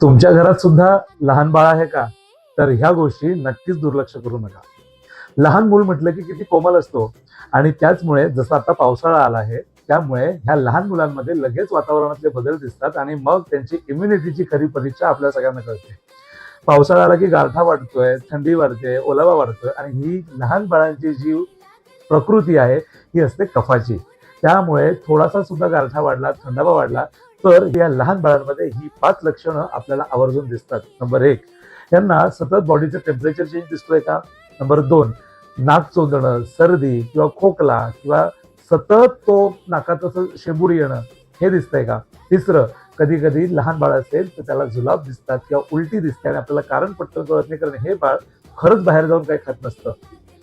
तुमच्या घरात सुद्धा लहान बाळ आहे का? तर ह्या गोष्टी नक्कीच दुर्लक्ष करू नका. लहान मूल म्हटलं की किती कोमल असतो आणि त्याचमुळे जसं आता पावसाळा आला आहे, त्यामुळे ह्या लहान मुलांमध्ये लगेच वातावरणातले बदल दिसतात आणि मग त्यांची इम्युनिटीची खरी परीक्षा आपल्या सगळ्यांना कळते. पावसाळा आला की गारठा वाढतोय, थंडी वाढते, ओलावा वाढतोय आणि ही लहान बाळांची जी प्रकृती आहे ही असते कफाची. त्यामुळे थोडासा सुद्धा गारठा वाढला, थंडावा वाढला, तर या लहान बाळांमध्ये ही 5 लक्षणं आपल्याला आवर्जून दिसतात. नंबर 1, यांना सतत बॉडीचं टेम्परेचर चेंज दिसतोय का? नंबर 2, नाक चोंदणं, सर्दी किंवा खोकला किंवा सतत तो नाकात असं शेंबूड येणं हे दिसतंय का? तिसरं, कधी कधी लहान बाळ असेल तर त्याला जुलाब दिसतात किंवा उलटी दिसते आणि आपल्याला कारण पटकन कळत नाही, कारण हे बाळ खरंच बाहेर जाऊन काही खात नसतं.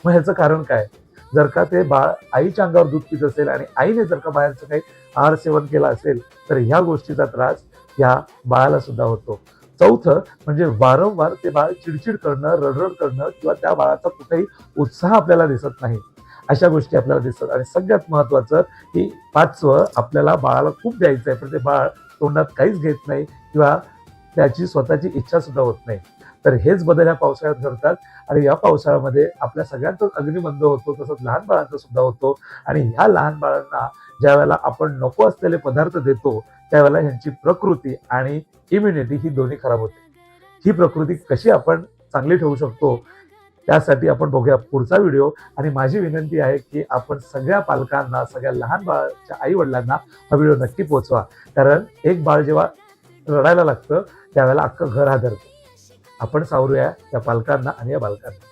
मग ह्याचं कारण काय? जर का ते बाळ आईच्या अंगावर दूध पित असेल आणि आईने जर का बाहेरचं काही आहार सेवन केला असेल तर ह्या गोष्टीचा त्रास या बाळाला सुद्धा होतो. चौथं म्हणजे वारंवार ते बाळ चिडचिड करणं, रडरड करणं किंवा त्या बाळाचा कुठेही उत्साह आपल्याला दिसत नाही. अशा गोष्टी आपल्याला दिसतात आणि सगळ्यात महत्त्वाचं की 5वं, आपल्याला बाळाला खूप द्यायचं आहे पण ते बाळ तोंडात काहीच घेत नाही किंवा त्याची स्वतःची इच्छा सुद्धा होत नाही. तर हेच बदल या पावसाळ्यात घडतात आणि या पावसाळ्यामध्ये आपल्या सगळ्यांचाच अग्निबंध होतो, तसंच लहान बाळांचा सुद्धा होतो आणि ह्या लहान बाळांना ज्या वेळेला आपण नको असलेले पदार्थ देतो त्यावेळेला ह्यांची प्रकृती आणि इम्युनिटी ही दोन्ही खराब होते. ही प्रकृती कशी आपण चांगली ठेवू शकतो त्यासाठी आपण बघूया पुढचा व्हिडिओ. आणि माझी विनंती आहे की आपण सगळ्या पालकांना, सगळ्या लहान बाळाच्या आई वडिलांना हा व्हिडिओ नक्की पोहोचवा, कारण एक बाळ जेव्हा रडायला लागतं त्यावेळेला अख्खं घर हादरतं. आपण सावरूया त्या पालकांना आणि या बालकांना.